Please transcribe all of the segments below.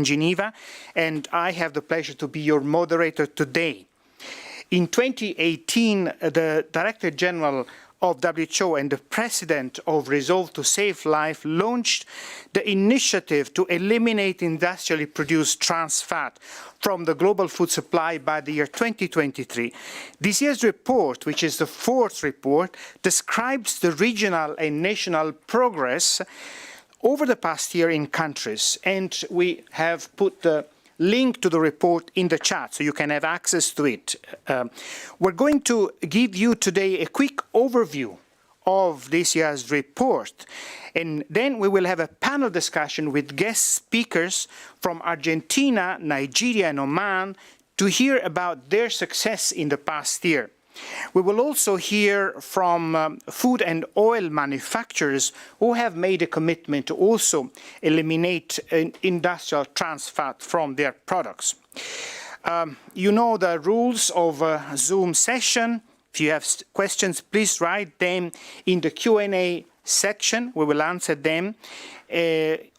Geneva, and I have the pleasure to be your moderator today. In 2018, the Director General of WHO and the President of Resolve to Save Life launched the initiative to eliminate industrially produced trans fat from the global food supply by the year 2023. This year's report, which is the fourth report, describes the regional and national progress over the past year in countries, and we have put the link to the report in the chat so you can have access to it. We're going to give you today a quick overview of this year's report, and then we will have a panel discussion with guest speakers from Argentina, Nigeria and Oman to hear about their success in the past year. We will also hear from food and oil manufacturers who have made a commitment to also eliminate industrial trans fat from their products. You know the rules of a Zoom session. If you have questions, please write them in the Q&A section. We will answer them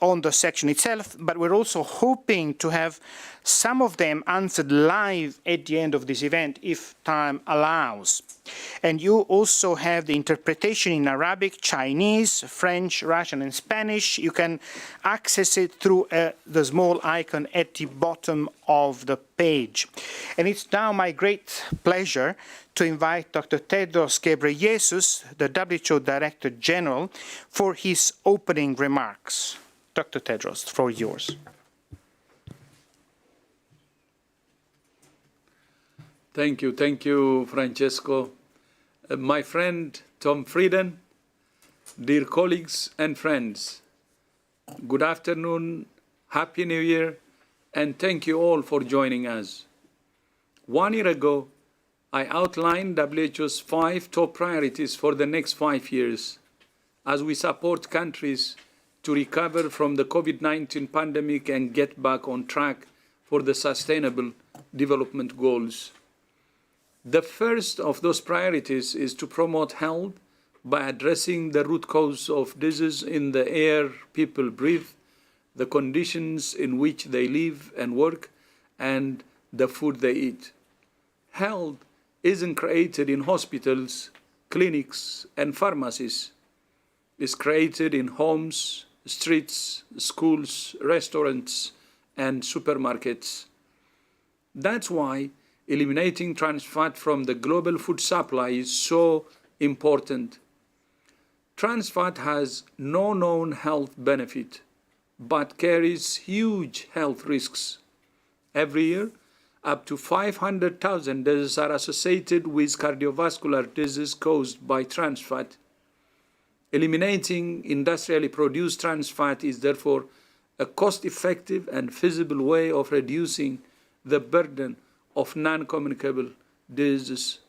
on the section itself, but we're also hoping to have some of them answered live at the end of this event if time allows. And you also have the interpretation in Arabic, Chinese, French, Russian and Spanish. You can access it through the small icon at the bottom of the page. And it's now my great pleasure to invite Dr. Tedros Ghebreyesus, the WHO Director General, for his opening remarks. Dr. Tedros, the floor is yours. Thank you, Francesco. My friend Tom Frieden, dear colleagues and friends, good afternoon, Happy New Year, and thank you all for joining us. 1 year ago, I outlined WHO's 5 top priorities for the next 5 years as we support countries to recover from the COVID-19 pandemic and get back on track for the Sustainable Development Goals. The first of those priorities is to promote health by addressing the root cause of disease in the air people breathe, the conditions in which they live and work, and the food they eat. Health isn't created in hospitals, clinics, and pharmacies. It's created in homes, streets, schools, restaurants, and supermarkets. That's why eliminating trans fat from the global food supply is so important. Trans fat has no known health benefit, but carries huge health risks. Every year, up to 500,000 deaths are associated with cardiovascular disease caused by trans fat. Eliminating industrially produced trans fat is therefore a cost-effective and feasible way of reducing the burden of non-communicable diseases.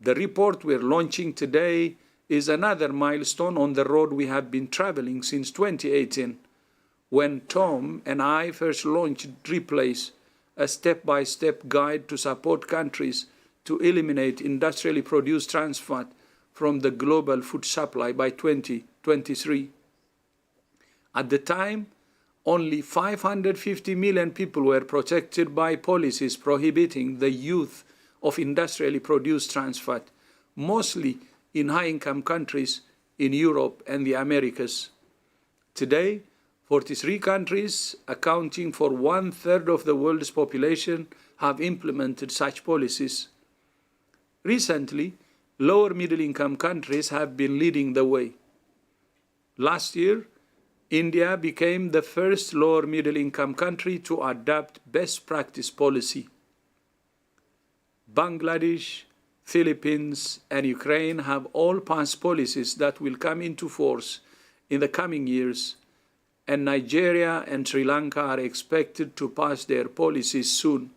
The report we're launching today is another milestone on the road we have been traveling since 2018, when Tom and I first launched Replace, a step-by-step guide to support countries to eliminate industrially produced trans fat from the global food supply by 2023. At the time, only 550 million people were protected by policies prohibiting the use of industrially produced trans fat, mostly in high-income countries in Europe and the Americas. Today, 43 countries, accounting for 1/3 of the world's population, have implemented such policies. Recently, lower middle-income countries have been leading the way. Last year, India became the first lower middle-income country to adopt best practice policy. Bangladesh, Philippines, and Ukraine have all passed policies that will come into force in the coming years, and Nigeria and Sri Lanka are expected to pass their policies soon.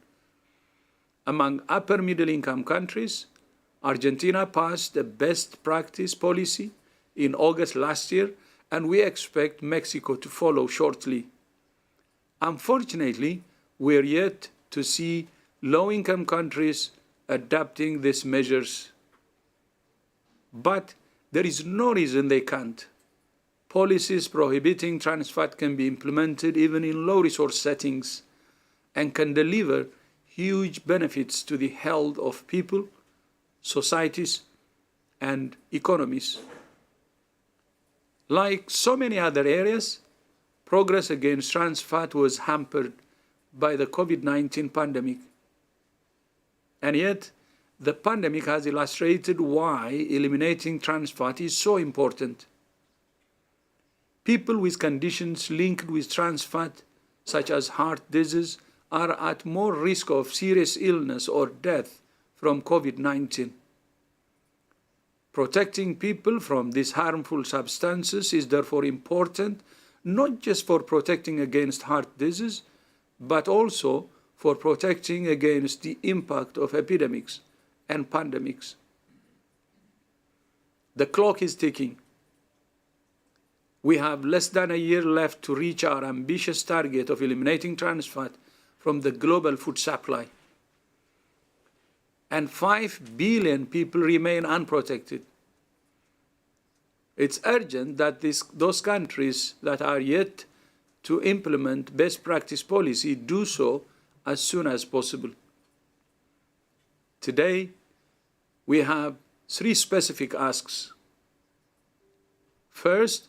Among upper middle-income countries, Argentina passed the best practice policy in August last year, and we expect Mexico to follow shortly. Unfortunately, we're yet to see low-income countries adopting these measures. But there is no reason they can't. policies prohibiting trans fat can be implemented even in low-resource settings and can deliver huge benefits to the health of people, societies, and economies. Like so many other areas, progress against trans fat was hampered by the COVID-19 pandemic. And yet, the pandemic has illustrated why eliminating trans fat is so important. People with conditions linked with trans fat, such as heart disease, are at more risk of serious illness or death from COVID-19. Protecting people from these harmful substances is therefore important, not just for protecting against heart disease, but also for protecting against the impact of epidemics and pandemics. The clock is ticking. We have less than a year left to reach our ambitious target of eliminating trans fat from the global food supply. And 5 billion people remain unprotected. It's urgent that those countries that are yet to implement best practice policy do so as soon as possible. Today, we have 3 specific asks. First,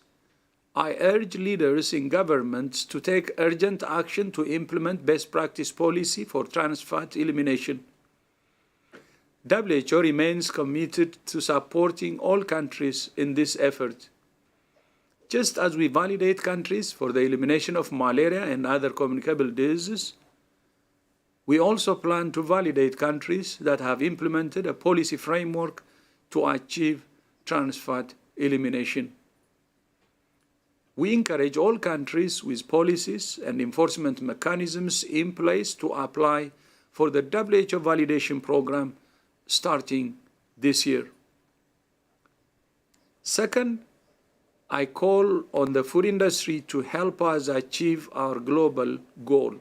I urge leaders in governments to take urgent action to implement best practice policy for trans fat elimination. WHO remains committed to supporting all countries in this effort. Just as we validate countries for the elimination of malaria and other communicable diseases, we also plan to validate countries that have implemented a policy framework to achieve trans fat elimination. We encourage all countries with policies and enforcement mechanisms in place to apply for the WHO validation program starting this year. Second, I call on the food industry to help us achieve our global goal.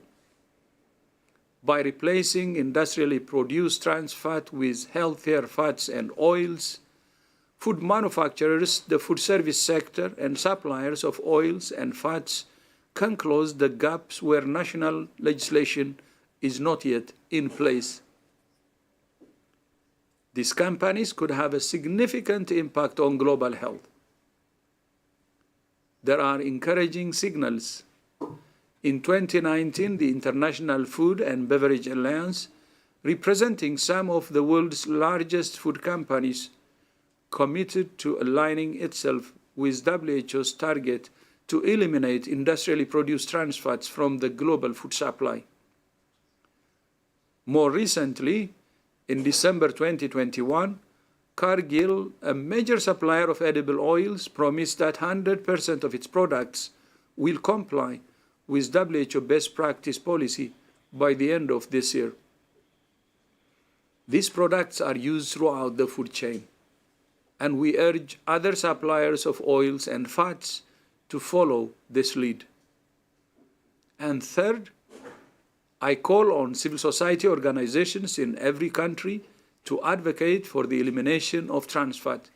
By replacing industrially produced trans fat with healthier fats and oils, food manufacturers, the food service sector, and suppliers of oils and fats can close the gaps where national legislation is not yet in place. These companies could have a significant impact on global health. There are encouraging signals. In 2019, the International Food and Beverage Alliance, representing some of the world's largest food companies, committed to aligning itself with WHO's target to eliminate industrially produced trans fats from the global food supply. More recently, in December 2021, Cargill, a major supplier of edible oils, promised that 100% of its products will comply with WHO best practice policy by the end of this year. These products are used throughout the food chain, and we urge other suppliers of oils and fats to follow this lead. And third, I call on civil society organizations in every country to advocate for the elimination of trans fat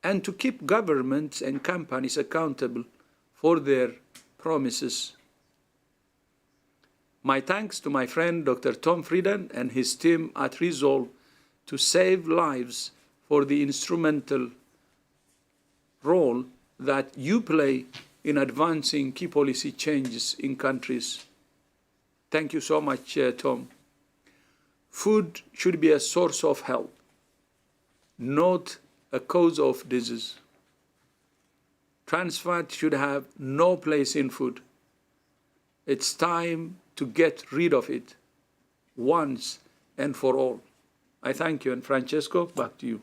and to keep governments and companies accountable for their promises. My thanks to my friend Dr. Tom Frieden and his team at Resolve to save lives for the instrumental role that you play in advancing key policy changes in countries. Thank you so much, Tom. Food should be a source of health, not a cause of disease. Trans fat should have no place in food. It's time to get rid of it once and for all. I thank you, and Francesco, back to you.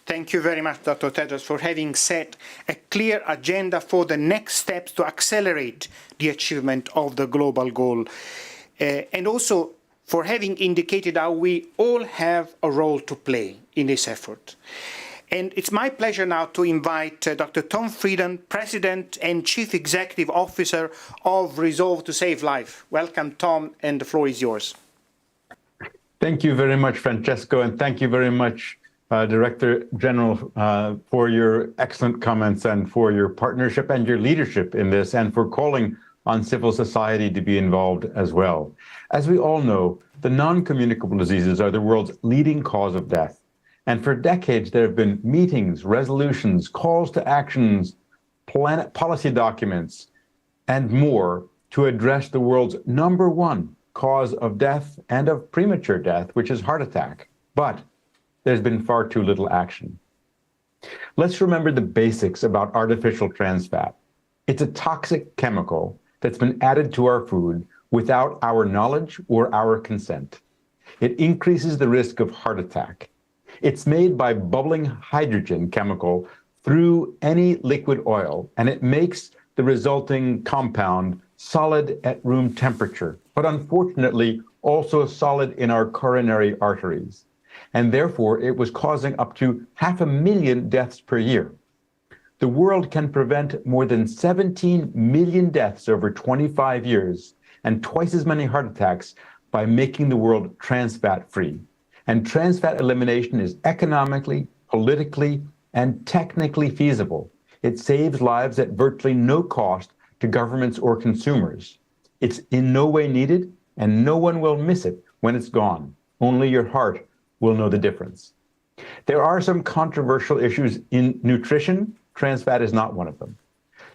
Thank you very much, Dr. Tedros, for having set a clear agenda for the next steps to accelerate the achievement of the global goal, and also for having indicated how we all have a role to play in this effort. And it's my pleasure now to invite Dr. Tom Frieden, President and Chief Executive Officer of Resolve to Save Life. Welcome, Tom, and the floor is yours. Thank you very much, Francesco, and thank you very much Director General, for your excellent comments and for your partnership and your leadership in this, and for calling on civil society to be involved as well. As we all know, the non-communicable diseases are the world's leading cause of death. And for decades, there have been meetings, resolutions, calls to actions, policy documents, and more to address the world's #1 cause of death and of premature death, which is heart attack. But there's been far too little action. Let's remember the basics about artificial trans fat. It's a toxic chemical that's been added to our food without our knowledge or our consent. It increases the risk of heart attack. It's made by bubbling hydrogen chemical through any liquid oil, and it makes the resulting compound solid at room temperature, but unfortunately also solid in our coronary arteries. And therefore, it was causing up to 500,000 deaths per year. The world can prevent more than 17 million deaths over 25 years and twice as many heart attacks by making the world trans fat free. And trans fat elimination is economically, politically, and technically feasible. It saves lives at virtually no cost to governments or consumers. It's in no way needed, and no one will miss it when it's gone. Only your heart will know the difference. There are some controversial issues in nutrition. Trans fat is not one of them.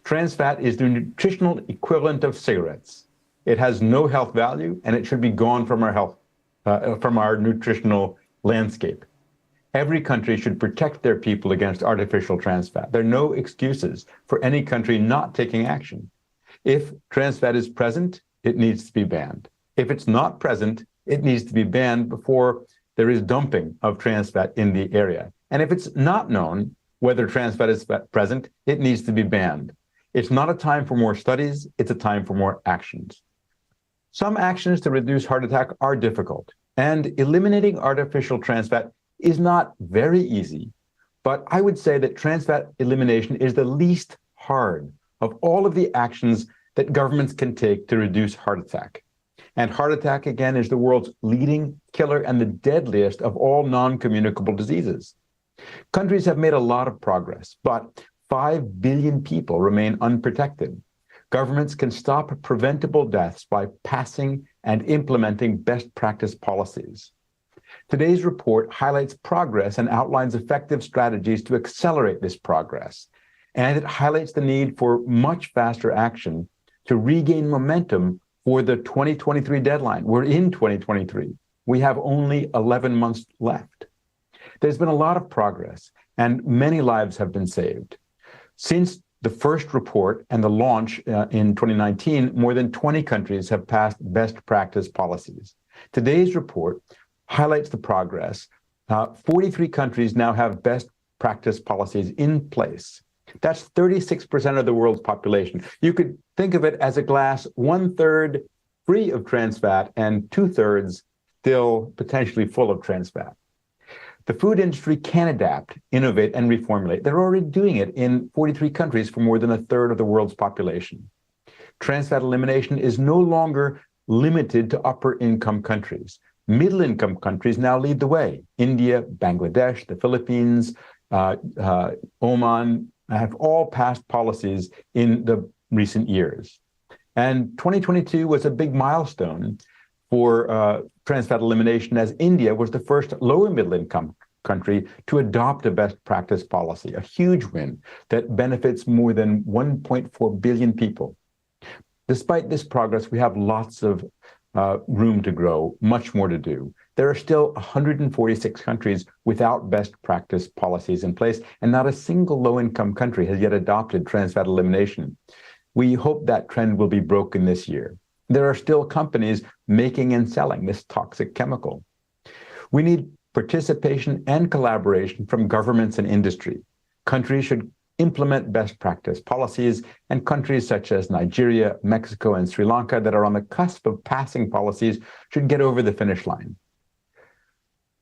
Trans fat is the nutritional equivalent of cigarettes. It has no health value, and it should be gone from our nutritional landscape. Every country should protect their people against artificial trans fat. There are no excuses for any country not taking action. If trans fat is present, it needs to be banned. If it's not present, it needs to be banned before there is dumping of trans fat in the area. And if it's not known whether trans fat is present, it needs to be banned. It's not a time for more studies, it's a time for more actions. Some actions to reduce heart attack are difficult, and eliminating artificial trans fat is not very easy, but I would say that trans fat elimination is the least hard of all of the actions that governments can take to reduce heart attack. And heart attack, again, is the world's leading killer and the deadliest of all non-communicable diseases. Countries have made a lot of progress, but 5 billion people remain unprotected. Governments can stop preventable deaths by passing and implementing best practice policies. Today's report highlights progress and outlines effective strategies to accelerate this progress. And it highlights the need for much faster action to regain momentum for the 2023 deadline. We're in 2023. We have only 11 months left. There's been a lot of progress, and many lives have been saved. Since the first report and the launch in 2019, more than 20 countries have passed best practice policies. Today's report highlights the progress. 43 countries now have best practice policies in place. That's 36% of the world's population. You could think of it as a glass 1/3 free of trans fat and 2/3 still potentially full of trans fat. The food industry can adapt, innovate, and reformulate. They're already doing it in 43 countries for more than 1/3 of the world's population. Trans fat elimination is no longer limited to upper-income countries. Middle-income countries now lead the way. India, Bangladesh, the Philippines, Oman have all passed policies in the recent years. And 2022 was a big milestone for trans fat elimination, as India was the first low and middle income country to adopt a best practice policy, a huge win that benefits more than 1.4 billion people. Despite this progress, we have lots of room to grow, much more to do. There are still 146 countries without best practice policies in place, and not a single low-income country has yet adopted trans fat elimination. We hope that trend will be broken this year. There are still companies making and selling this toxic chemical. We need participation and collaboration from governments and industry. Countries should implement best practice policies, and countries such as Nigeria, Mexico, and Sri Lanka that are on the cusp of passing policies should get over the finish line.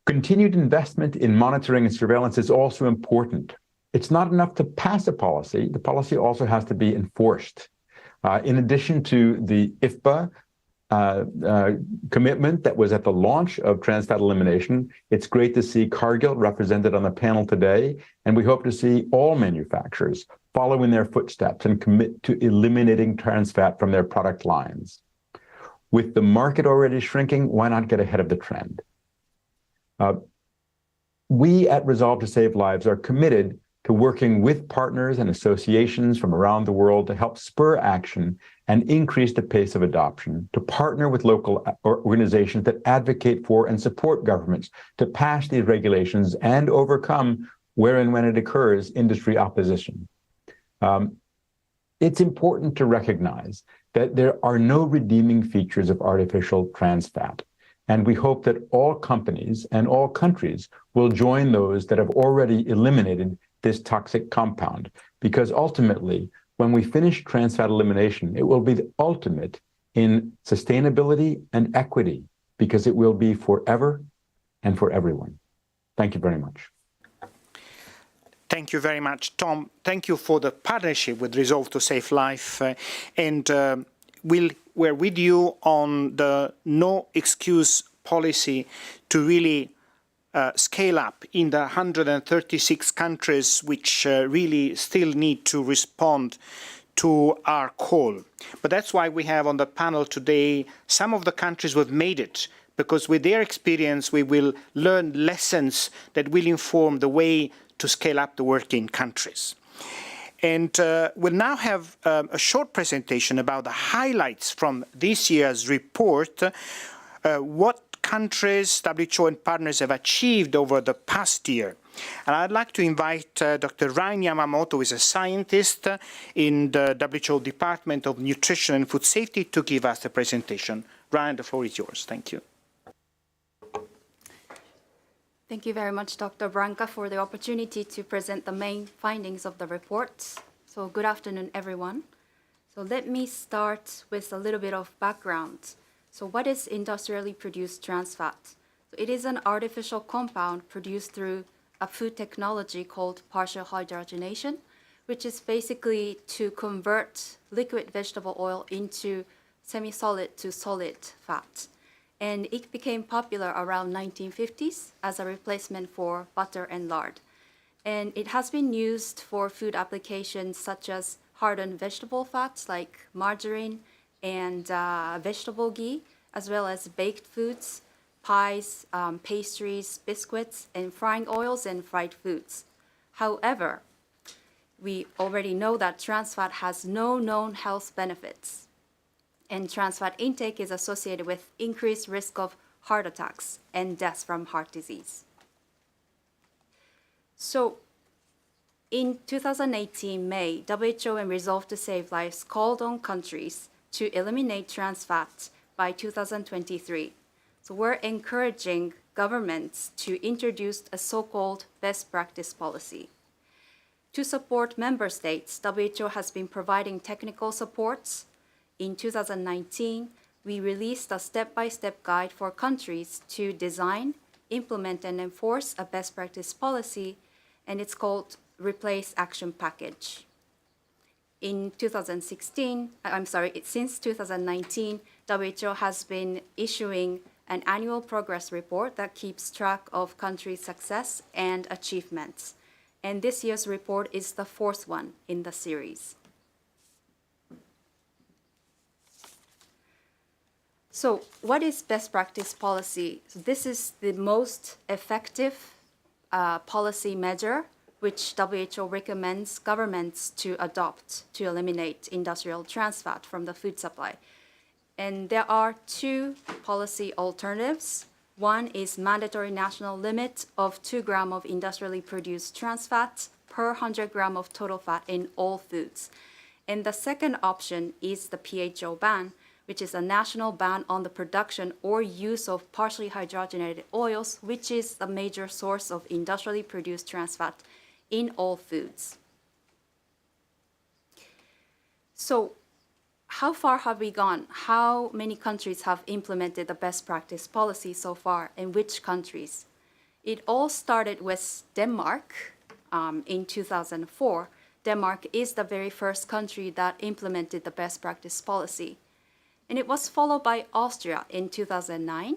Continued investment in monitoring and surveillance is also important. It's not enough to pass a policy. The policy also has to be enforced. In addition to the IFPA, commitment that was at the launch of trans fat elimination. It's great to see Cargill represented on the panel today, and we hope to see all manufacturers follow in their footsteps and commit to eliminating trans fat from their product lines. With the market already shrinking, why not get ahead of the trend? We at Resolve to Save Lives are committed to working with partners and associations from around the world to help spur action and increase the pace of adoption, to partner with local organizations that advocate for and support governments to pass these regulations and overcome, where and when it occurs, industry opposition. It's important to recognize that there are no redeeming features of artificial trans fat. And we hope that all companies and all countries will join those that have already eliminated this toxic compound, because ultimately, when we finish trans fat elimination, it will be the ultimate in sustainability and equity, because it will be forever and for everyone. Thank you very much. Thank you very much, Tom. Thank you for the partnership with Resolve to Save Life. We're with you on the no excuse policy to really scale up in the 136 countries which really still need to respond to our call. But that's why we have on the panel today some of the countries who have made it, because with their experience we will learn lessons that will inform the way to scale up the work in countries. And we'll now have a short presentation about the highlights from this year's report, what countries, WHO and partners have achieved over the past year. And I'd like to invite Dr. Ryan Yamamoto, who is a scientist in the WHO Department of Nutrition and Food Safety, to give us the presentation. Ryan, the floor is yours. Thank you. Thank you very much, Dr. Branca, for the opportunity to present the main findings of the report. So good afternoon, everyone. So let me start with a little bit of background. So what is industrially produced trans fat? It is an artificial compound produced through a food technology called partial hydrogenation, which is basically to convert liquid vegetable oil into semi-solid to solid fat. And it became popular around 1950s as a replacement for butter and lard. And it has been used for food applications such as hardened vegetable fats like margarine and vegetable ghee, as well as baked foods, pies, pastries, biscuits, and frying oils and fried foods. However, we already know that trans fat has no known health benefits. And trans fat intake is associated with increased risk of heart attacks and deaths from heart disease. So in 2018 May, WHO and Resolve to Save Lives called on countries to eliminate trans fat by 2023. So we're encouraging governments to introduce a so-called best practice policy. To support member states, WHO has been providing technical supports. In 2019, we released a step-by-step guide for countries to design, implement, and enforce a best practice policy, and it's called Replace Action Package. Since 2019, WHO has been issuing an annual progress report that keeps track of countries' success and achievements. And this year's report is the fourth one in the series. So what is best practice policy? So this is the most effective policy measure which WHO recommends governments to adopt to eliminate industrial trans fat from the food supply. And there are two policy alternatives. One is mandatory national limit of 2 grams of industrially produced trans fat per 100 grams of total fat in all foods. And the second option is the PHO ban, which is a national ban on the production or use of partially hydrogenated oils, which is the major source of industrially produced trans fat in all foods. So how far have we gone? How many countries have implemented the best practice policy so far, and which countries? It all started with Denmark in 2004. Denmark is the very first country that implemented the best practice policy. And it was followed by Austria in 2009.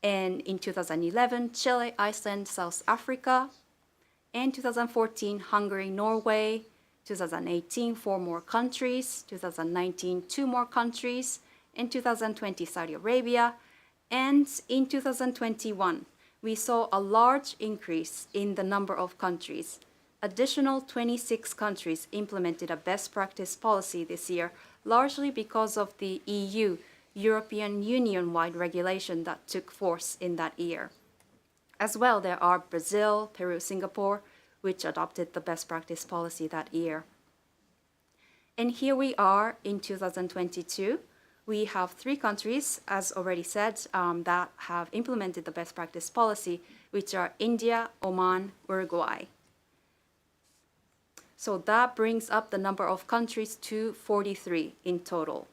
And in 2011, Chile, Iceland, South Africa. And 2014, Hungary, Norway. 2018, 4 more countries. 2019, 2 more countries. In 2020, Saudi Arabia. And in 2021, we saw a large increase in the number of countries. Additional 26 countries implemented a best practice policy this year, largely because of the EU, European Union-wide regulation that took force in that year. As well, there are Brazil, Peru, Singapore, which adopted the best practice policy that year. And here we are in 2022. We have 3 countries, as already said, that have implemented the best practice policy, which are India, Oman, Uruguay. So that brings up the number of countries to 43 in total.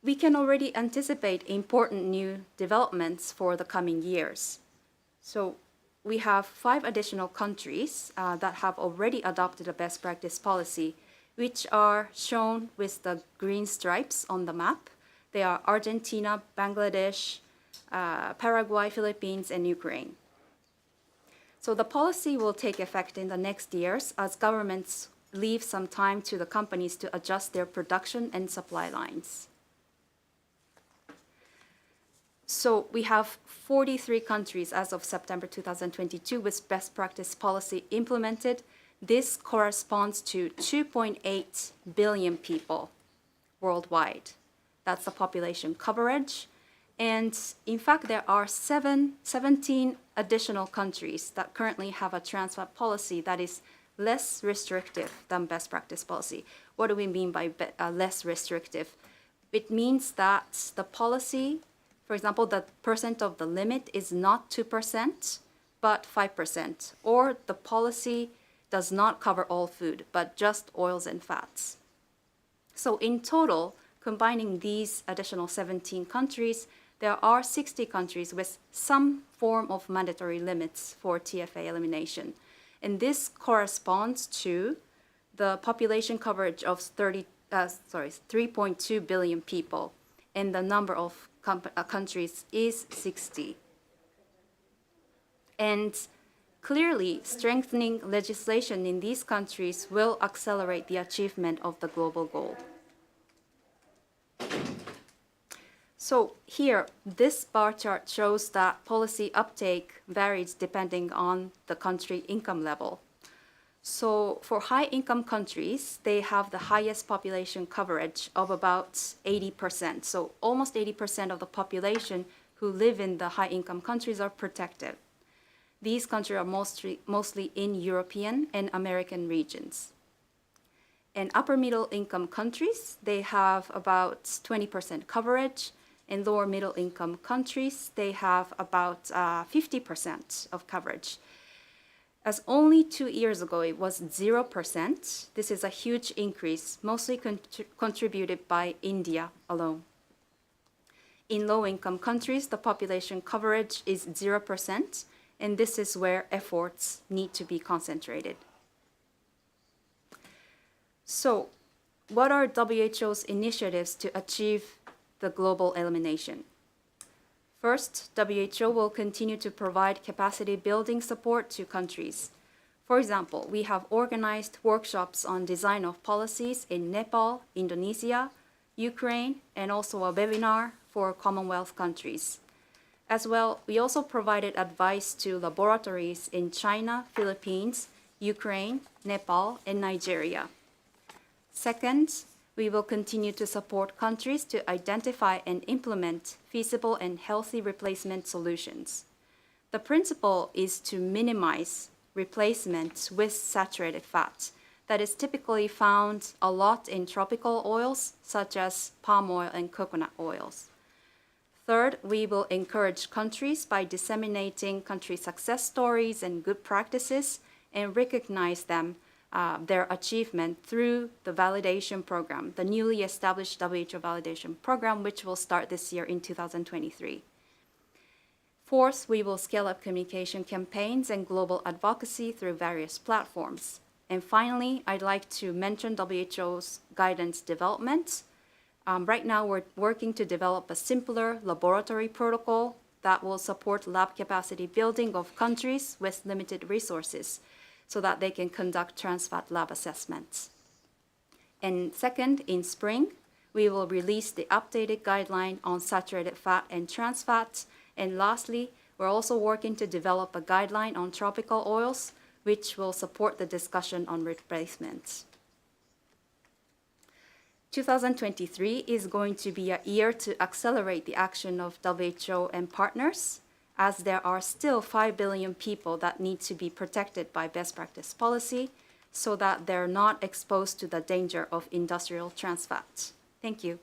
We can already anticipate important new developments for the coming years. So we have 5 additional countries that have already adopted a best practice policy, which are shown with the green stripes on the map. They are Argentina, Bangladesh, Paraguay, Philippines, and Ukraine. So the policy will take effect in the next years as governments leave some time to the companies to adjust their production and supply lines. So we have 43 countries as of September 2022 with best practice policy implemented. This corresponds to 2.8 billion people worldwide. That's the population coverage. And in fact, there are 17 additional countries that currently have a trans fat policy that is less restrictive than best practice policy. What do we mean by less restrictive? It means that the policy, for example, the percent of the limit is not 2%, but 5%, or the policy does not cover all food, but just oils and fats. So in total, combining these additional 17 countries, there are 60 countries with some form of mandatory limits for TFA elimination. And this corresponds to the population coverage of 3.2 billion people, and the number of countries is 60. And clearly, strengthening legislation in these countries will accelerate the achievement of the global goal. So here, this bar chart shows that policy uptake varies depending on the country income level. So for high-income countries, they have the highest population coverage of about 80%. So almost 80% of the population who live in the high-income countries are protected. These countries are mostly in European and American regions. In upper middle income countries, they have about 20% coverage. In lower middle income countries, they have about 50% of coverage. As only 2 years ago, it was 0%. This is a huge increase, mostly contributed by India alone. In low-income countries, the population coverage is 0%, and this is where efforts need to be concentrated. So, what are WHO's initiatives to achieve the global elimination? First, WHO will continue to provide capacity building support to countries. For example, we have organized workshops on design of policies in Nepal, Indonesia, Ukraine, and also a webinar for Commonwealth countries. As well, we also provided advice to laboratories in China, Philippines, Ukraine, Nepal, and Nigeria. Second, we will continue to support countries to identify and implement feasible and healthy replacement solutions. The principle is to minimize replacement with saturated fat that is typically found a lot in tropical oils such as palm oil and coconut oils. Third, we will encourage countries by disseminating country success stories and good practices and recognize them their achievement through the validation program, the newly established WHO validation program, which will start this year in 2023. Fourth, we will scale up communication campaigns and global advocacy through various platforms. And finally, I'd like to mention WHO's guidance development. Right now, we're working to develop a simpler laboratory protocol that will support lab capacity building of countries with limited resources so that they can conduct trans fat lab assessments. And second, in spring, we will release the updated guideline on saturated fat and trans fats. And lastly, we're also working to develop a guideline on tropical oils, which will support the discussion on replacements. 2023 is going to be a year to accelerate the action of WHO and partners, as there are still 5 billion people that need to be protected by best practice policy so that they're not exposed to the danger of industrial trans fats. Thank you.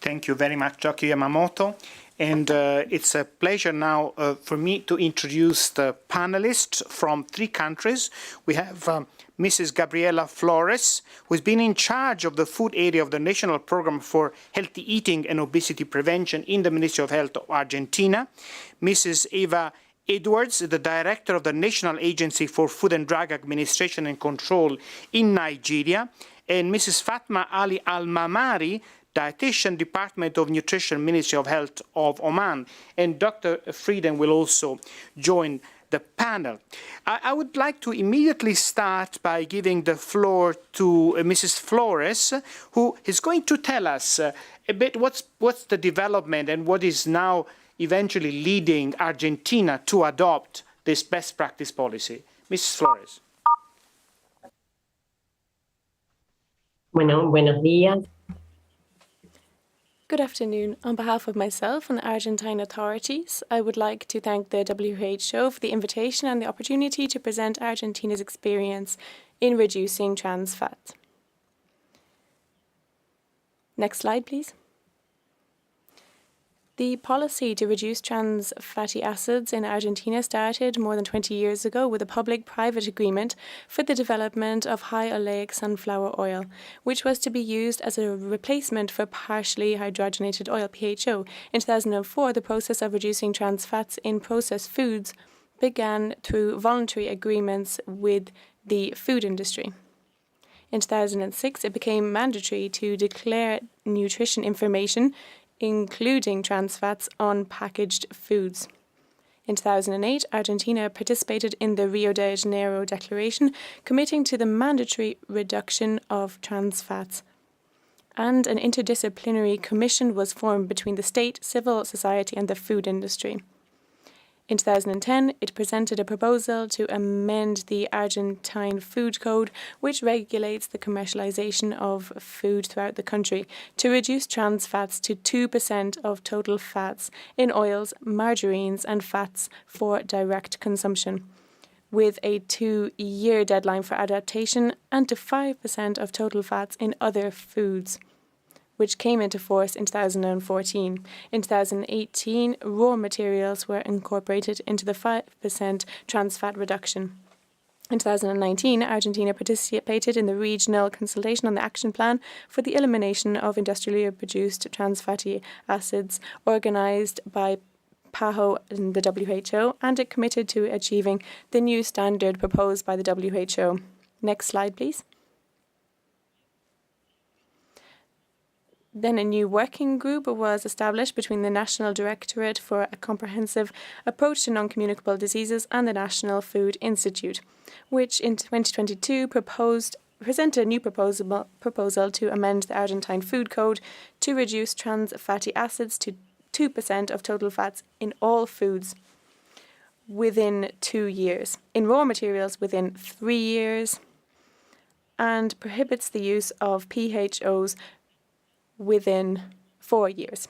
Thank you very much, Dr. Yamamoto. And it's a pleasure now for me to introduce the panelists from 3 countries. We have Mrs. Gabriela Flores, who's been in charge of the food area of the National Program for Healthy Eating and Obesity Prevention in the Ministry of Health of Argentina. Mrs. Eva Edwards, the director of the National Agency for Food and Drug Administration and Control in Nigeria. And Mrs. Fatma Ali Al-Mamari, Dietitian, Department of Nutrition, Ministry of Health of Oman. And Dr. Frieden will also join the panel. I would like to immediately start by giving the floor to Mrs. Flores, who is going to tell us a bit what's the development and what is now eventually leading Argentina to adopt this best practice policy. Mrs. Flores. Bueno, buenos días. Good afternoon. On behalf of myself and the Argentine authorities, I would like to thank the WHO for the invitation and the opportunity to present Argentina's experience in reducing trans fat. Next slide, please. The policy to reduce trans fatty acids in Argentina started more than 20 years ago with a public-private agreement for the development of high oleic sunflower oil, which was to be used as a replacement for partially hydrogenated oil, PHO. In 2004, the process of reducing trans fats in processed foods began through voluntary agreements with the food industry. In 2006, it became mandatory to declare nutrition information including trans fats on packaged foods. In 2008, Argentina participated in the Rio de Janeiro Declaration, committing to the mandatory reduction of trans fats. And an interdisciplinary commission was formed between the state, civil society, and the food industry. In 2010, it presented a proposal to amend the Argentine Food Code, which regulates the commercialization of food throughout the country, to reduce trans fats to 2% of total fats in oils, margarines, and fats for direct consumption, with a 2-year deadline for adaptation, and to 5% of total fats in other foods, which came into force in 2014. In 2018, raw materials were incorporated into the 5% trans fat reduction. In 2019, Argentina participated in the regional consultation on the action plan for the elimination of industrially produced trans fatty acids organized by PAHO and the WHO, and it committed to achieving the new standard proposed by the WHO. Next slide, please. Then a new working group was established between the National Directorate for a Comprehensive Approach to Non-Communicable Diseases and the National Food Institute, which in 2022 presented a new proposal to amend the Argentine Food Code to reduce trans fatty acids to 2% of total fats in all foods within 2 years, in raw materials within 3 years, and prohibits the use of PHOs within 4 years.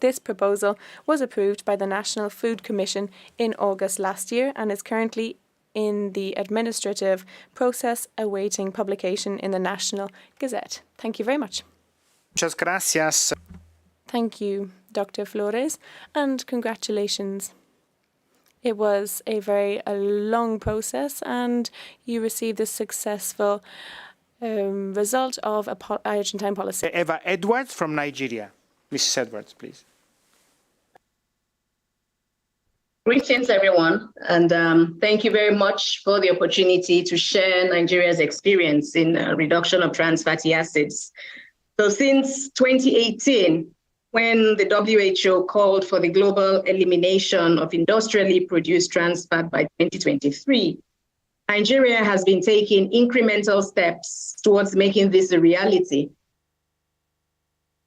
This proposal was approved by the National Food Commission in August last year and is currently in the administrative process awaiting publication in the National Gazette. Thank you very much. Muchas gracias. Thank you, Dr. Flores, and congratulations. It was a very long process and you received a successful result of Argentine policy. Eva Edwards from Nigeria. Mrs. Edwards, please. Greetings, everyone, and thank you very much for the opportunity to share Nigeria's experience in reduction of trans fatty acids. So since 2018, when the WHO called for the global elimination of industrially produced trans fat by 2023, Nigeria has been taking incremental steps towards making this a reality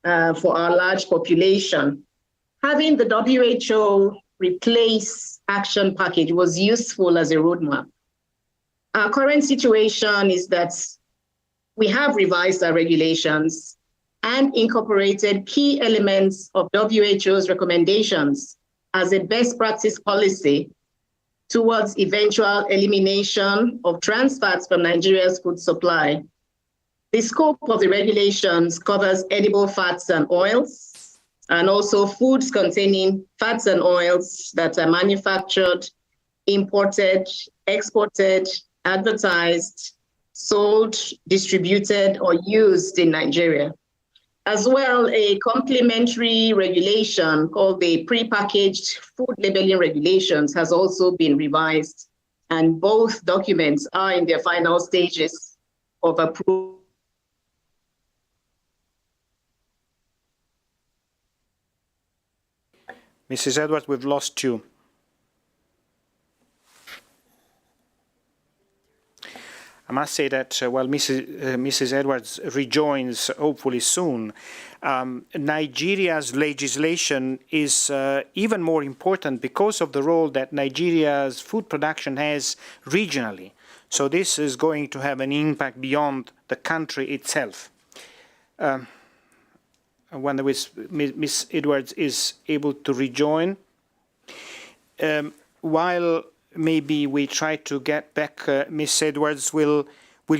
for our large population. Having the WHO replace action package was useful as a roadmap. Our current situation is that we have revised our regulations and incorporated key elements of WHO's recommendations as a best practice policy towards eventual elimination of trans fats from Nigeria's food supply. The scope of the regulations covers edible fats and oils, and also foods containing fats and oils that are manufactured, imported, exported, advertised, sold, distributed, or used in Nigeria. As well, a complementary regulation called the prepackaged food labeling regulations has also been revised, and both documents are in their final stages of approval. Mrs. Edwards, we've lost you. I must say that while Mrs. Edwards rejoins hopefully soon, Nigeria's legislation is even more important because of the role that Nigeria's food production has regionally. So this is going to have an impact beyond the country itself. I wonder if Ms. Edwards is able to rejoin. While maybe we try to get back Ms. Edwards, we'll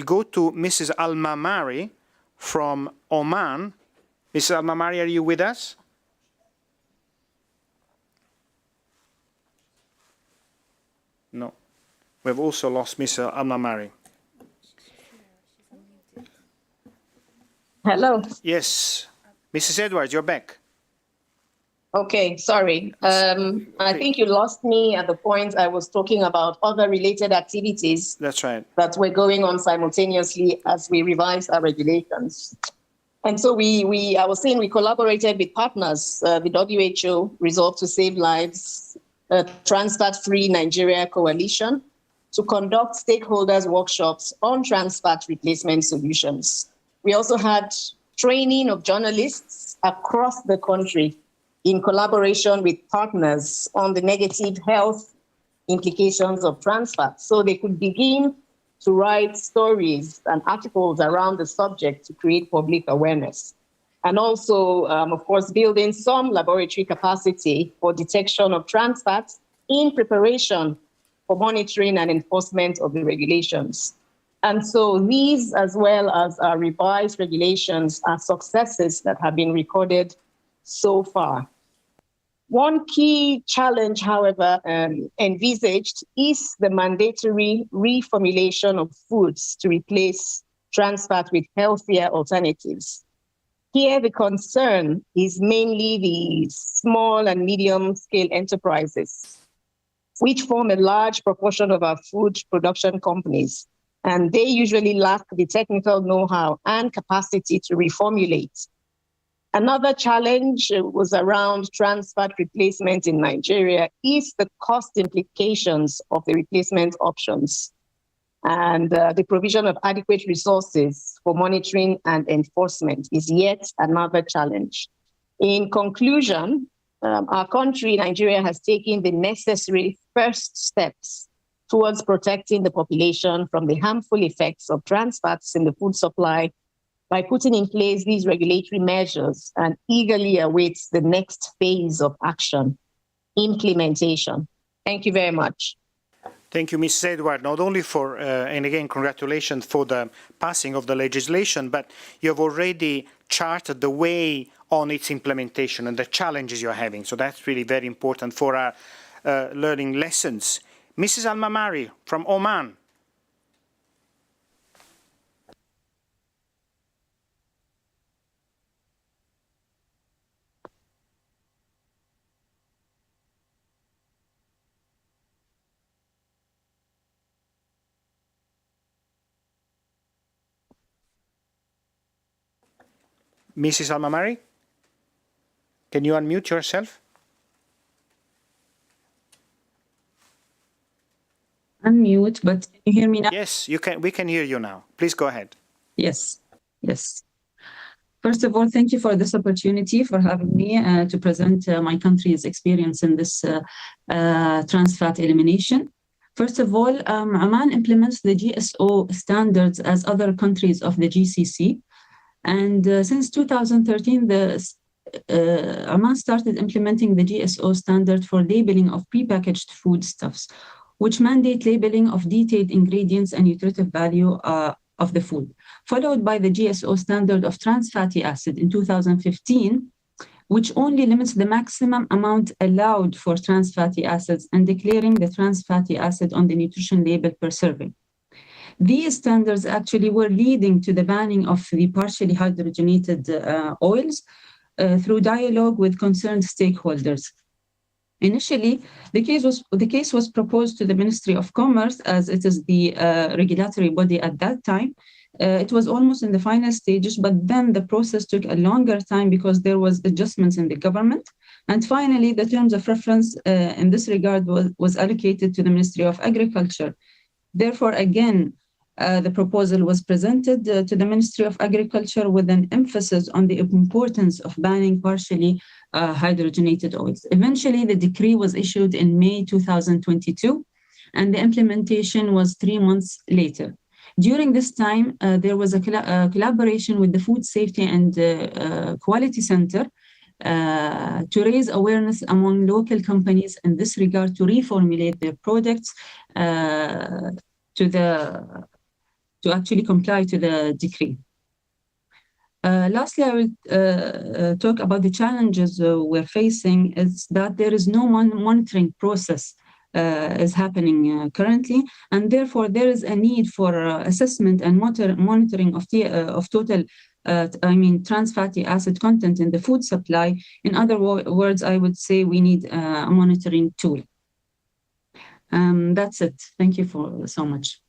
go to Mrs. Al-Mamari from Oman. Mrs. Al-Mamari, are you with us? No. We've also lost Mrs. Al-Mamari. Hello. Yes. Mrs. Edwards, you're back. Okay, sorry. I think you lost me at the point I was talking about other related activities. That's right. That were going on simultaneously as we revised our regulations. And so I was saying we collaborated with partners, the WHO, Resolve to Save Lives, Trans Fat Free Nigeria Coalition, to conduct stakeholders workshops on trans fat replacement solutions. We also had training of journalists across the country in collaboration with partners on the negative health implications of trans fat, so they could begin to write stories and articles around the subject to create public awareness. And also, of course, building some laboratory capacity for detection of trans fats in preparation for monitoring and enforcement of the regulations. And so these, as well as our revised regulations, are successes that have been recorded so far. One key challenge, however, envisaged is the mandatory reformulation of foods to replace trans fat with healthier alternatives. Here, the concern is mainly the small and medium-scale enterprises, which form a large proportion of our food production companies. And they usually lack the technical know-how and capacity to reformulate. Another challenge was around trans fat replacement in Nigeria is the cost implications of the replacement options and the provision of adequate resources for monitoring and enforcement is yet another challenge. In conclusion, our country, Nigeria, has taken the necessary first steps towards protecting the population from the harmful effects of trans fats in the food supply by putting in place these regulatory measures and eagerly awaits the next phase of action, implementation. Thank you very much. Thank you, Ms. Edward, not only for, and again, congratulations for the passing of the legislation, but you have already charted the way on its implementation and the challenges you're having. So that's really very important for our learning lessons. Mrs. Al-Mamari from Oman. Mrs. Almamari, can you unmute yourself? Unmute, but can you hear me now? Yes, you can. We can hear you now. Please go ahead. Yes, yes. First of all, thank you for this opportunity for having me to present my country's experience in this trans fat elimination. First of all, Oman implements the GSO standards as other countries of the GCC. And since 2013, Oman started implementing the GSO standard for labeling of prepackaged foodstuffs, which mandate labeling of detailed ingredients and nutritive value of the food, followed by the GSO standard of trans fatty acid in 2015, which only limits the maximum amount allowed for trans fatty acids and declaring the trans fatty acid on the nutrition label per serving. These standards actually were leading to the banning of the partially hydrogenated oils through dialogue with concerned stakeholders. Initially, the case was proposed to the Ministry of Commerce, as it is the regulatory body at that time. It was almost in the final stages, but then the process took a longer time because there was adjustments in the government. And finally, the terms of reference in this regard was allocated to the Ministry of Agriculture. Therefore, again, the proposal was presented to the Ministry of Agriculture with an emphasis on the importance of banning partially hydrogenated oils. Eventually, the decree was issued in May 2022, and the implementation was 3 months later. During this time, there was a collaboration with the Food Safety and Quality Center to raise awareness among local companies in this regard to reformulate their products to actually comply to the decree. Lastly, I will talk about the challenges we're facing is that there is no monitoring process is happening currently, and therefore there is a need for assessment and monitoring of total trans fatty acid content in the food supply. In other words, I would say we need a monitoring tool. That's it. Thank you for so much.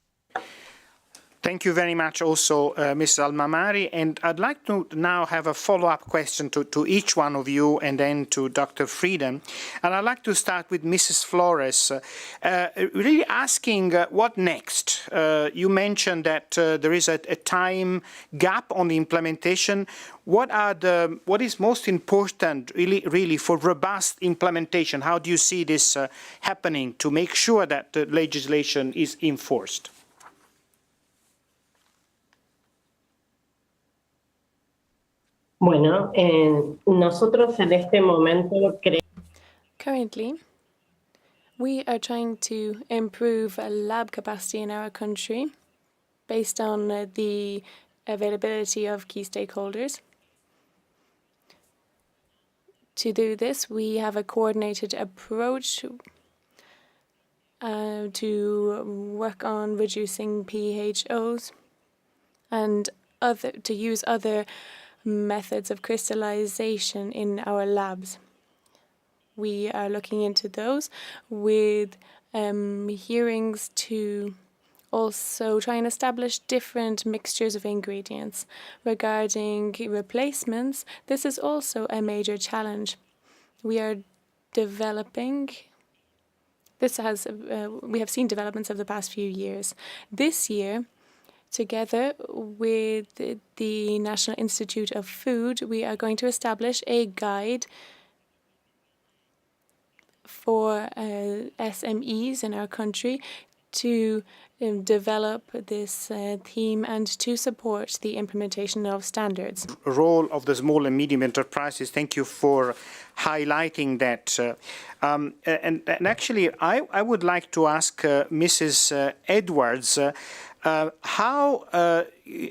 Thank you very much also, Ms. Almamari. And I'd like to now have a follow-up question to each one of you and then to Dr. Frieden. And I'd like to start with Mrs. Flores, really asking what next? You mentioned that there is a time gap on the implementation. What is most important really for robust implementation? How do you see this happening to make sure that the legislation is enforced? Bueno, nosotros en este momento Currently, we are trying to improve lab capacity in our country based on the availability of key stakeholders. To do this, we have a coordinated approach to work on reducing PHOs and to use other methods of crystallization in our labs. We are looking into those with hearings to also try and establish different mixtures of ingredients. Regarding replacements, this is also a major challenge. We are developing. We have seen developments of the past few years. This year, together with the National Institute of Food, we are going to establish a guide for SMEs in our country to develop this theme and to support the implementation of standards. Role of the small and medium enterprises. Thank you for highlighting that. And actually, I would like to ask Mrs. Edwards how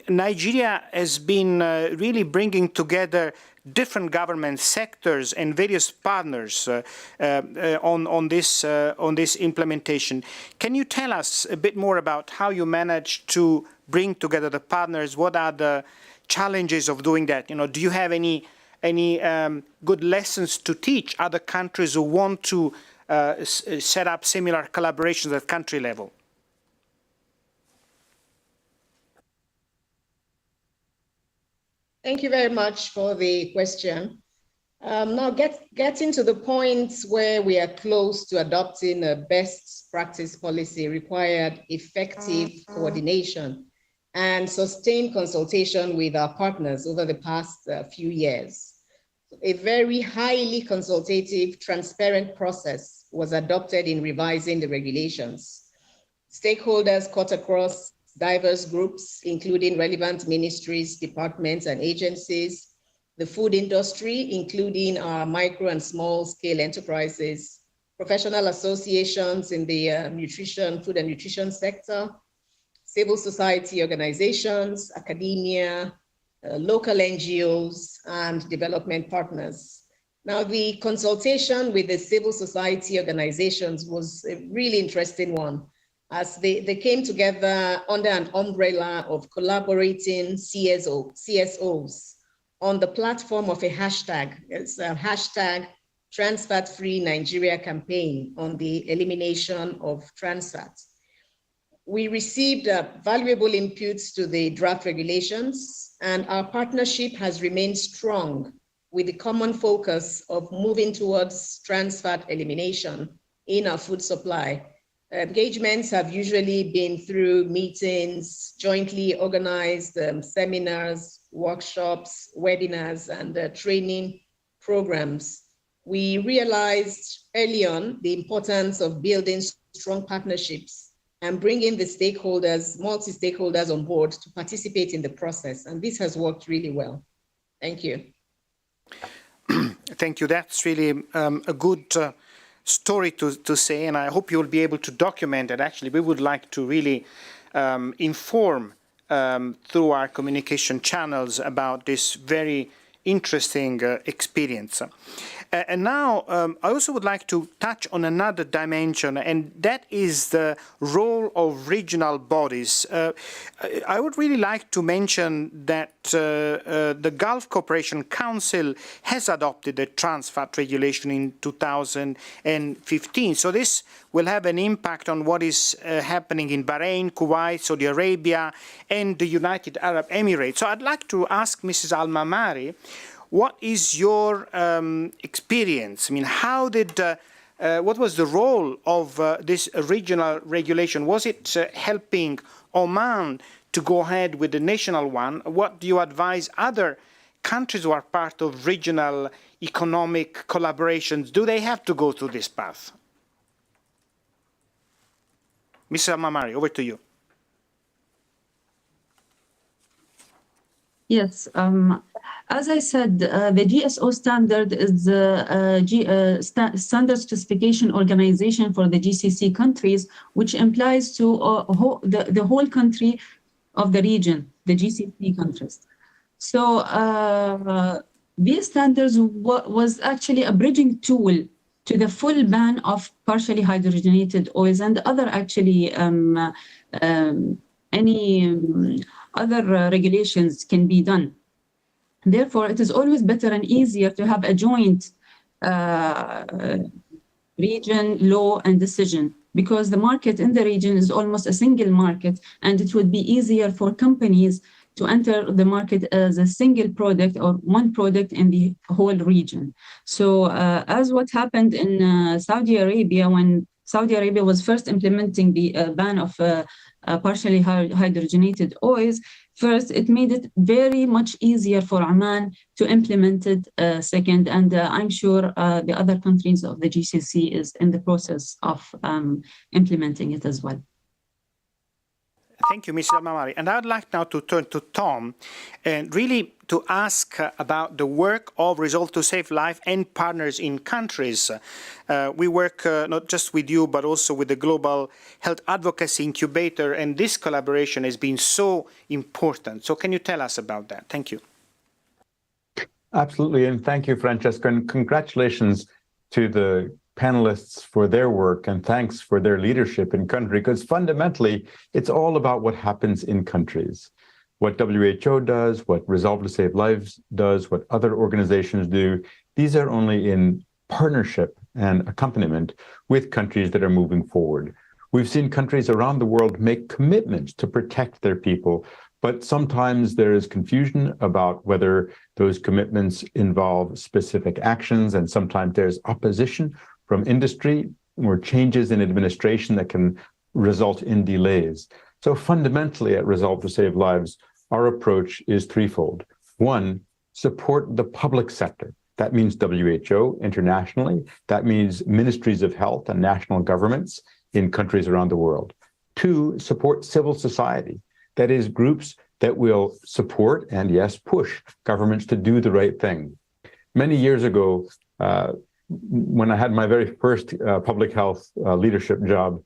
Nigeria has been really bringing together different government sectors and various partners on this implementation. Can you tell us a bit more about how you managed to bring together the partners? What are the challenges of doing that? Do you have any good lessons to teach other countries who want to set up similar collaborations at country level? Thank you very much for the question. Now, getting to the point where we are close to adopting a best practice policy required effective coordination and sustained consultation with our partners over the past few years. A very highly consultative, transparent process was adopted in revising the regulations. Stakeholders cut across diverse groups, including relevant ministries, departments, and agencies, the food industry, including our micro and small scale enterprises, professional associations in the food and nutrition sector, civil society organizations, academia, local NGOs, and development partners. Now, the consultation with the civil society organizations was a really interesting one, as they came together under an umbrella of collaborating CSOs on the platform of a hashtag. It's a hashtag Trans Fat Free Nigeria campaign on the elimination of trans fat. We received valuable inputs to the draft regulations, and our partnership has remained strong with the common focus of moving towards trans fat elimination in our food supply. Engagements have usually been through meetings, jointly organized seminars, workshops, webinars, and training programs. We realized early on the importance of building strong partnerships and bringing the stakeholders, multi-stakeholders on board to participate in the process. And this has worked really well. Thank you. Thank you. That's really a good story to say, and I hope you'll be able to document it. Actually, we would like to really inform through our communication channels about this very interesting experience. And now I also would like to touch on another dimension, and that is the role of regional bodies. I would really like to mention that the Gulf Cooperation Council has adopted a trans fat regulation in 2015. So this will have an impact on what is happening in Bahrain, Kuwait, Saudi Arabia, and the United Arab Emirates. So I'd like to ask Mrs. Al-Mamari, what is your experience? I mean, how did, what was the role of this regional regulation? Was it helping Oman to go ahead with the national one? What do you advise other countries who are part of regional economic collaborations? Do they have to go through this path? Mr. Al-Mamari, over to you. Yes, as I said, the GSO standard is the standard specification organization for the GCC countries, which implies to the whole country of the region, the GCC countries. So these standards was actually a bridging tool to the full ban of partially hydrogenated oils and other actually other regulations can be done. Therefore, it is always better and easier to have a joint region, law, and decision, because the market in the region is almost a single market, and it would be easier for companies to enter the market as a single product or one product in the whole region. So as what happened in Saudi Arabia, when Saudi Arabia was first implementing the ban of partially hydrogenated oils, first, it made it very much easier for Oman to implement it second, and I'm sure the other countries of the GCC is in the process of implementing it as well. Thank you, Mr. Al-Mamari. And I'd like now to turn to Tom and really to ask about the work of Resolve to Save Life and partners in countries. We work not just with you, but also with the Global Health Advocacy Incubator, and this collaboration has been so important. So can you tell us about that? Thank you. Absolutely, and thank you, Francesca, and congratulations to the panelists for their work, and thanks for their leadership in country, because fundamentally, it's all about what happens in countries. What WHO does, what Resolve to Save Lives does, what other organizations do, these are only in partnership and accompaniment with countries that are moving forward. We've seen countries around the world make commitments to protect their people But sometimes there is confusion about whether those commitments involve specific actions, and sometimes there's opposition from industry or changes in administration that can result in delays. So fundamentally at Resolve to Save Lives, our approach is threefold. One, support the public sector. That means WHO internationally. That means ministries of health and national governments in countries around the world. Two, support civil society. That is, groups that will support and, yes, push governments to do the right thing. Many years ago, when I had my very first public health leadership job,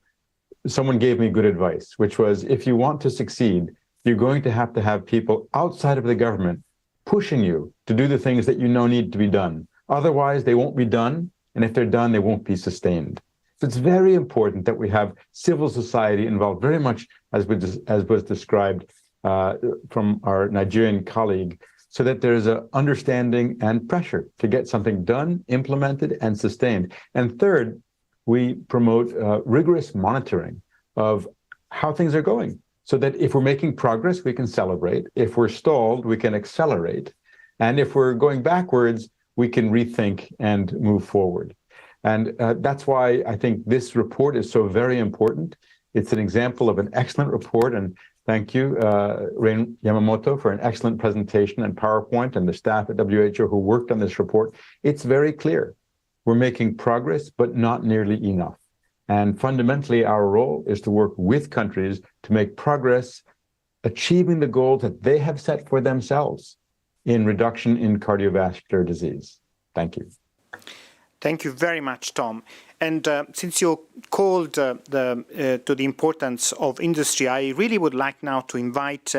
someone gave me good advice, which was, if you want to succeed, you're going to have people outside of the government pushing you to do the things that you know need to be done. Otherwise, they won't be done, and if they're done, they won't be sustained. So it's very important that we have civil society involved, very much as was described from our Nigerian colleague, so that there's an understanding and pressure to get something done, implemented, and sustained. And third, we promote rigorous monitoring of how things are going, so that if we're making progress, we can celebrate. If we're stalled, we can accelerate. And if we're going backwards, we can rethink and move forward. And that's why I think this report is so very important. It's an example of an excellent report. And thank you, Rain Yamamoto, for an excellent presentation and PowerPoint, and the staff at WHO who worked on this report. It's very clear. We're making progress, but not nearly enough. And fundamentally, our role is to work with countries to make progress, achieving the goals that they have set for themselves in reduction in cardiovascular disease. Thank you. Thank you very much, Tom. And since you called to the importance of industry, I really would like now to invite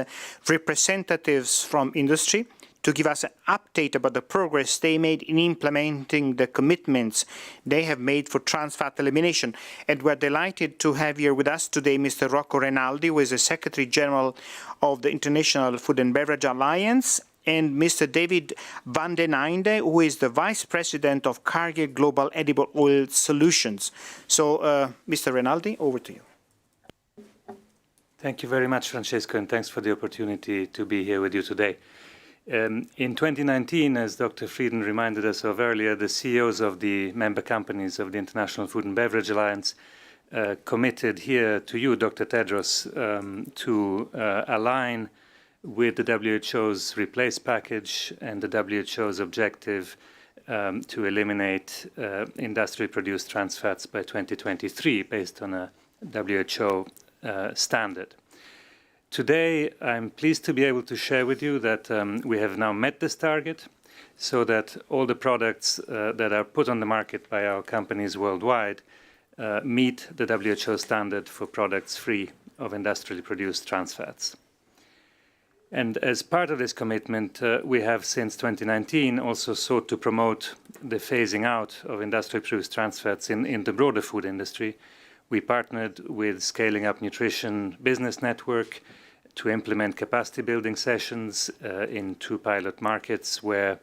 representatives from industry to give us an update about the progress they made in implementing the commitments they have made for trans fat elimination. And we're delighted to have here with us today Mr. Rocco Rinaldi, who is the Secretary General of the International Food and Beverage Alliance, and Mr. David van den Einde, who is the Vice President of Cargill Global Edible Oil Solutions. So, Mr. Rinaldi, over to you. Thank you very much, Francesco, and thanks for the opportunity to be here with you today. In 2019, as Dr. Frieden reminded us of earlier, the CEOs of the member companies of the International Food and Beverage Alliance committed here to you, Dr. Tedros, to align with the WHO's Replace package and the WHO's objective to eliminate industry-produced trans fats by 2023 based on a WHO standard. Today, I'm pleased to be able to share with you that we have now met this target, so that all the products that are put on the market by our companies worldwide meet the WHO standard for products free of industrially produced trans fats. And as part of this commitment, we have since 2019 also sought to promote the phasing out of industrially-produced trans fats in the broader food industry. We partnered with Scaling Up Nutrition Business Network to implement capacity-building sessions in 2 pilot markets where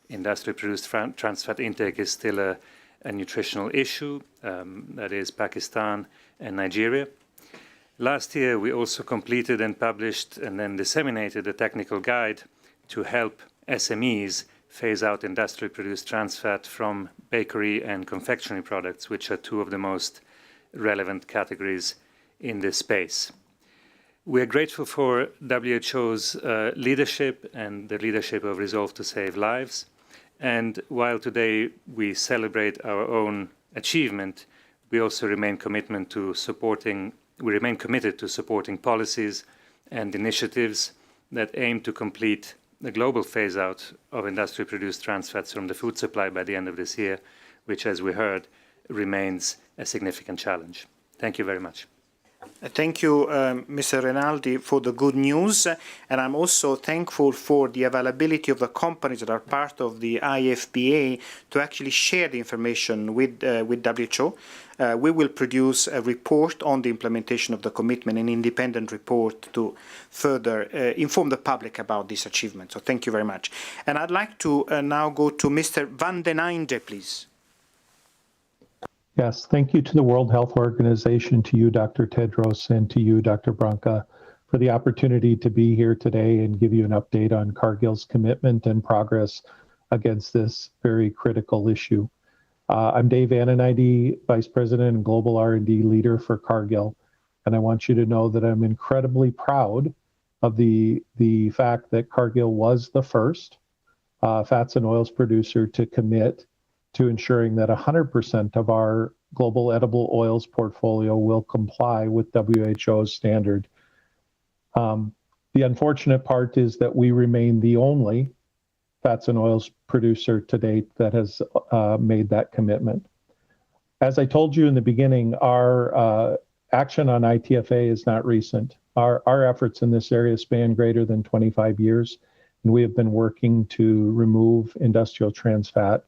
industrially-produced trans fat intake is still a nutritional issue, that is Pakistan and Nigeria. Last year, we also completed and published and then disseminated a technical guide to help SMEs phase out industrially-produced trans fat from bakery and confectionery products, which are 2 of the most relevant categories in this space. We are grateful for WHO's leadership and the leadership of Resolve to Save Lives. And while today we celebrate our own achievement, we also remain committed to supporting policies and initiatives that aim to complete the global phase-out of industrially-produced trans fats from the food supply by the end of this year, which, as we heard, remains a significant challenge. Thank you very much. Thank you, Mr. Rinaldi, for the good news. And I'm also thankful for the availability of the companies that are part of the IFBA to actually share the information with WHO. We will produce a report on the implementation of the commitment, an independent report to further inform the public about this achievement. So thank you very much. And I'd like to now go to Mr. van den Einde, please. Yes, thank you to the World Health Organization, to you, Dr. Tedros, and to you, Dr. Branca, for the opportunity to be here today and give you an update on Cargill's commitment and progress against this very critical issue. I'm Dave Ananide, Vice President and Global R&D Leader for Cargill, and I want you to know that I'm incredibly proud of the fact that Cargill was the first fats and oils producer to commit to ensuring that 100% of our global edible oils portfolio will comply with WHO's standard. The unfortunate part is that we remain the only fats and oils producer to date that has made that commitment. As I told you in the beginning, our action on ITFA is not recent. Our efforts in this area span greater than 25 years, and we have been working to remove industrial trans fat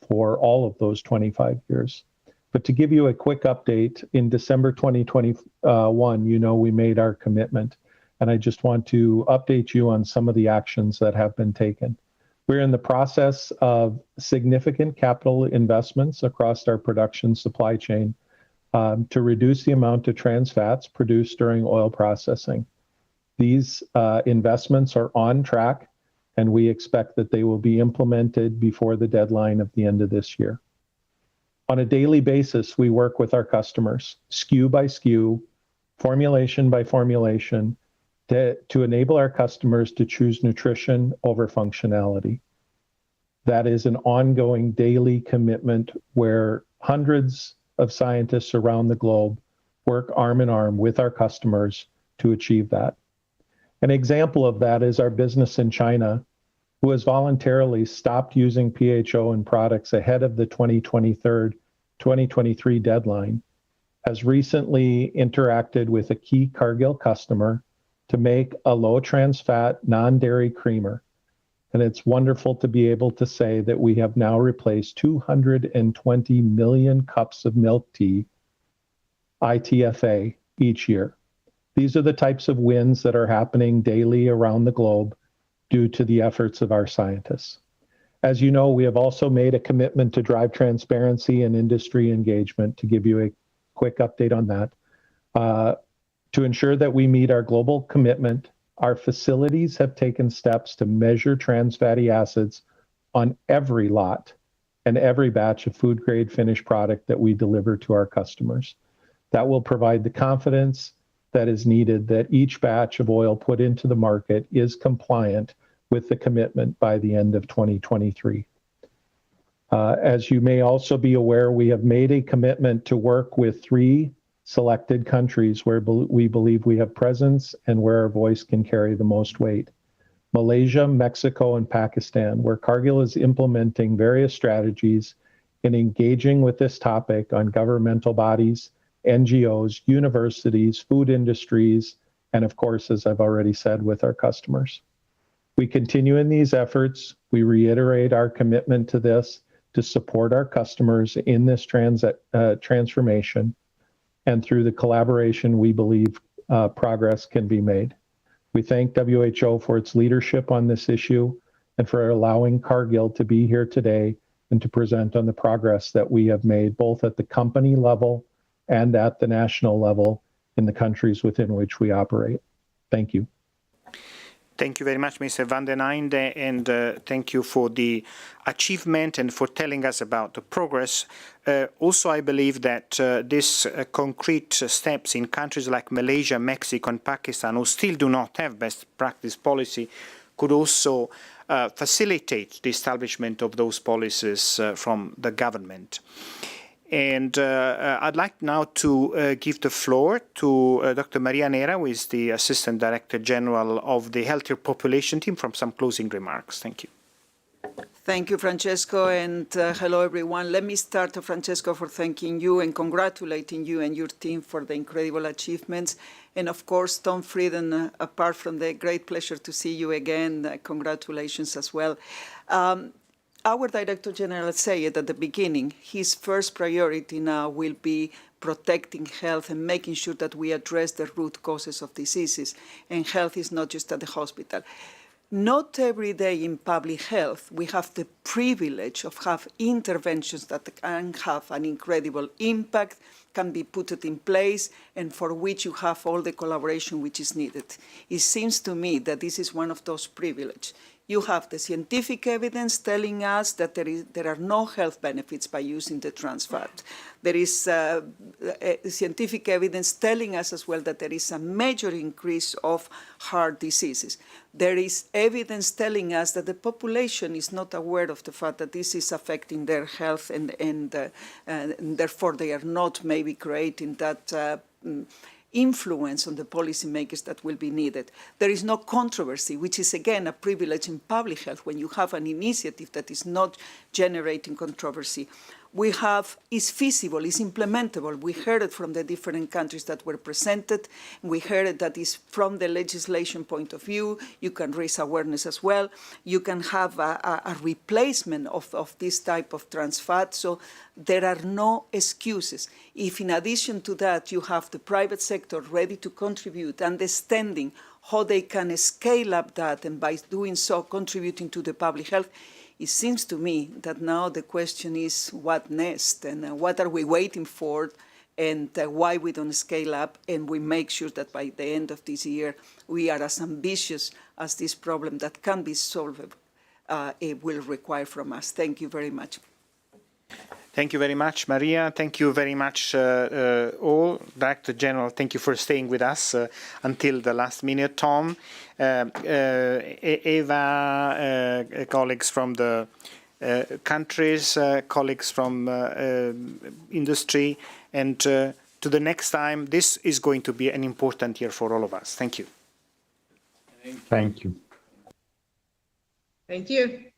for all of those 25 years. But to give you a quick update, in December 2021, we made our commitment, and I just want to update you on some of the actions that have been taken. We're in the process of significant capital investments across our production supply chain to reduce the amount of trans fats produced during oil processing. These investments are on track, and we expect that they will be implemented before the deadline of the end of this year. On a daily basis, we work with our customers, SKU by SKU, formulation by formulation, to enable our customers to choose nutrition over functionality. That is an ongoing daily commitment where hundreds of scientists around the globe work arm in arm with our customers to achieve that. An example of that is our business in China, who has voluntarily stopped using PHO in products ahead of the 2023 deadline, has recently interacted with a key Cargill customer to make a low trans fat, non-dairy creamer. And it's wonderful to be able to say that we have now replaced 220 million cups of milk tea, ITFA, each year. These are the types of wins that are happening daily around the globe due to the efforts of our scientists. As you know, we have also made a commitment to drive transparency and industry engagement. To give you a quick update on that, to ensure that we meet our global commitment, our facilities have taken steps to measure trans fatty acids on every lot and every batch of food-grade finished product that we deliver to our customers. That will provide the confidence that is needed that each batch of oil put into the market is compliant with the commitment by the end of 2023. As you may also be aware, we have made a commitment to work with 3 selected countries where we believe we have presence and where our voice can carry the most weight. Malaysia, Mexico, and Pakistan, where Cargill is implementing various strategies in engaging with this topic on governmental bodies, NGOs, universities, food industries, and of course, as I've already said, with our customers. We continue in these efforts. We reiterate our commitment to this to support our customers in this transformation. And through the collaboration, we believe progress can be made. We thank WHO for its leadership on this issue and for allowing Cargill to be here today and to present on the progress that we have made both at the company level and at the national level in the countries within which we operate. Thank you. Thank you very much, Mr. van den Einde, and thank you for the achievement and for telling us about the progress. Also, I believe that these concrete steps in countries like Malaysia, Mexico, and Pakistan, who still do not have best practice policy, could also facilitate the establishment of those policies from the government. And I'd like now to give the floor to Dr. Maria Nera, who is the Assistant Director General of the Healthier Population Team, from some closing remarks. Thank you. Thank you, Francesco, and hello, everyone. Let me start, Francesco, for thanking you and congratulating you and your team for the incredible achievements. And of course, Tom Frieden, apart from the great pleasure to see you again, congratulations as well. Our Director General said at the beginning, his first priority now will be protecting health and making sure that we address the root causes of diseases. And health is not just at the hospital. Not every day in public health we have the privilege of have interventions that can have an incredible impact, can be put in place, and for which you have all the collaboration which is needed. It seems to me that this is one of those privileges. You have the scientific evidence telling us that there are no health benefits by using the trans fat. There is scientific evidence telling us as well that there is a major increase of heart diseases. There is evidence telling us that the population is not aware of the fact that this is affecting their health and therefore they are not maybe creating that influence on the policymakers that will be needed. There is no controversy, which is again a privilege in public health when you have an initiative that is not generating controversy. We have is feasible, is implementable. We heard it from the different countries that were presented. We heard it that is from the legislation point of view. You can raise awareness as well. You can have a replacement of this type of trans fat. So there are no excuses. If in addition to that, you have the private sector ready to contribute, understanding how they can scale up that, and by doing so, contributing to the public health, it seems to me that now the question is what next, and what are we waiting for, and why we don't scale up, and we make sure that by the end of this year we are as ambitious as this problem that can be solved it will require from us. Thank you very much. Thank you very much, Maria. Thank you very much, all. Director General, thank you for staying with us until the last minute. Tom, Eva, colleagues from the countries, colleagues from industry, and to the next time, this is going to be an important year for all of us. Thank you. Thank you. Thank you.